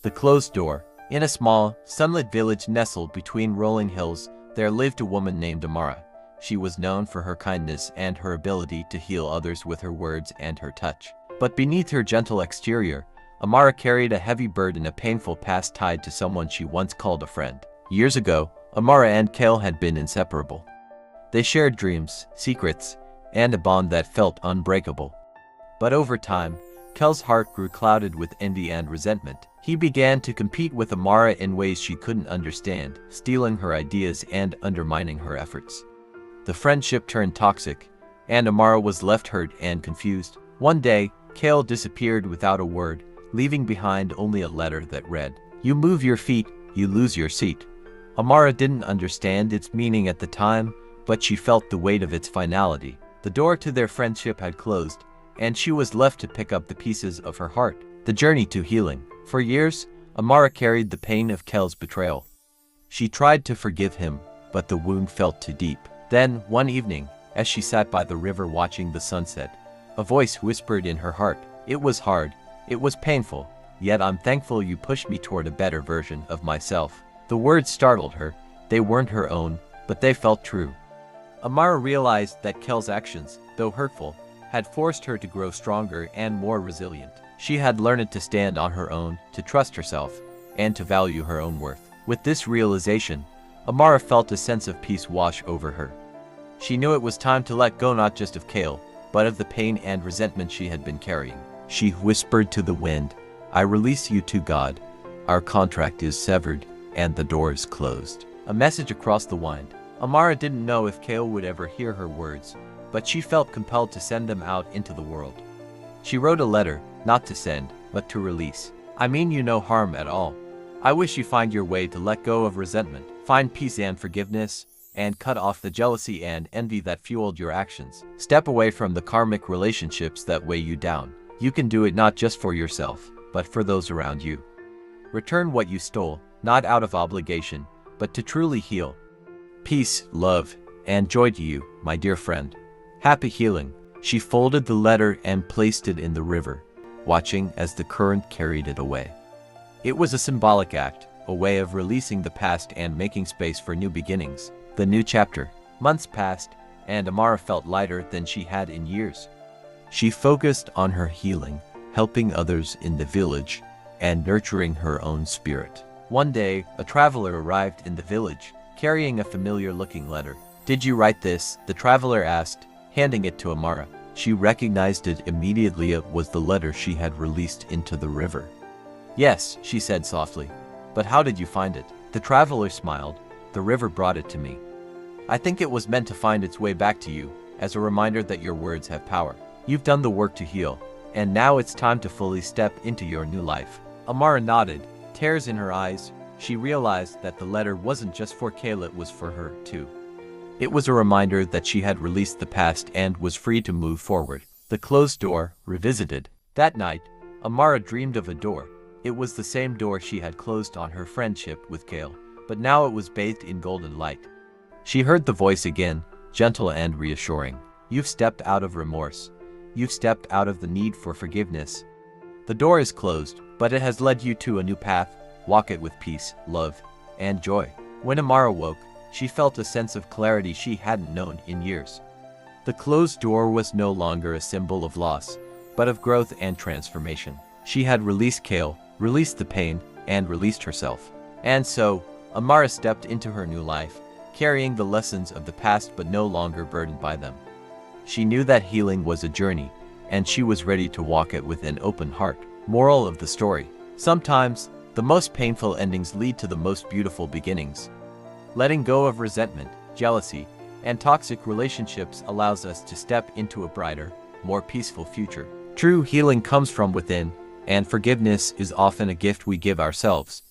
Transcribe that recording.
The Closed Door. In a small, sunlit village nestled between rolling hills, there lived a woman named Amara. She was known for her kindness and her ability to heal others with her words and her touch. But beneath her gentle exterior, Amara carried a heavy burden, a painful past tied to someone she once called a friend. Years ago, Amara and Kale had been inseparable. They shared dreams, secrets, and a bond that felt unbreakable. But over time, Kale's heart grew clouded with envy and resentment. He began to compete with Amara in ways she couldn't understand, stealing her ideas and undermining her efforts. The friendship turned toxic, and Amara was left hurt and confused. One day, Kale disappeared without a word, leaving behind only a letter that read, "You move your feet, you lose your seat." Amara didn't understand its meaning at the time, but she felt the weight of its finality. The door to their friendship had closed, and she was left to pick up the pieces of her heart. The journey to healing. For years, Amara carried the pain of Kale's betrayal. She tried to forgive him, but the wound felt too deep. Then, one evening, as she sat by the river watching the sunset, a voice whispered in her heart, "It was hard, it was painful, yet I'm thankful you pushed me toward a better version of myself." The words startled her. They weren't her own, but they felt true. Amara realized that Kale's actions, though hurtful, had forced her to grow stronger and more resilient. She had learned to stand on her own, to trust herself, and to value her own worth. With this realization, Amara felt a sense of peace wash over her. She knew it was time to let go not just of Kale, but of the pain and resentment she had been carrying. She whispered to the wind, "I release you to God. Our contract is severed, and the door is closed." A message across the wind. Amara didn't know if Kale would ever hear her words, but she felt compelled to send them out into the world. She wrote a letter, not to send, but to release. "I mean you no harm at all. I wish you find your way to let go of resentment, find peace and forgiveness, and cut off the jealousy and envy that fueled your actions. Step away from the karmic relationships that weigh you down. You can do it not just for yourself, but for those around you. Return what you stole, not out of obligation, but to truly heal. Peace, love, and joy to you, my dear friend. Happy healing." She folded the letter and placed it in the river, watching as the current carried it away. It was a symbolic act, a way of releasing the past and making space for new beginnings. The new chapter. Months passed, and Amara felt lighter than she had in years. She focused on her healing, helping others in the village, and nurturing her own spirit. One day, a traveler arrived in the village, carrying a familiar-looking letter. "Did you write this?" the traveler asked, handing it to Amara. She recognized it immediately. It was the letter she had released into the river. "Yes," she said softly. "But how did you find it?" The traveler smiled. "The river brought it to me. I think it was meant to find its way back to you, as a reminder that your words have power. You've done the work to heal, and now it's time to fully step into your new life." Amara nodded, tears in her eyes. She realized that the letter wasn't just for Kale, it was for her, too. It was a reminder that she had released the past and was free to move forward. The Closed Door, revisited. That night, Amara dreamed of a door. It was the same door she had closed on her friendship with Kale, but now it was bathed in golden light. She heard the voice again, gentle and reassuring. "You've stepped out of remorse. You've stepped out of the need for forgiveness. The door is closed, but it has led you to a new path. Walk it with peace, love, and joy." When Amara woke, she felt a sense of clarity she hadn't known in years. The closed door was no longer a symbol of loss, but of growth and transformation. She had released Kale, released the pain, and released herself. And so, Amara stepped into her new life, carrying the lessons of the past but no longer burdened by them. She knew that healing was a journey, and she was ready to walk it with an open heart. Moral of the story. Sometimes, the most painful endings lead to the most beautiful beginnings. Letting go of resentment, jealousy, and toxic relationships allows us to step into a brighter, more peaceful future. True healing comes from within, and forgiveness is often a gift we give ourselves.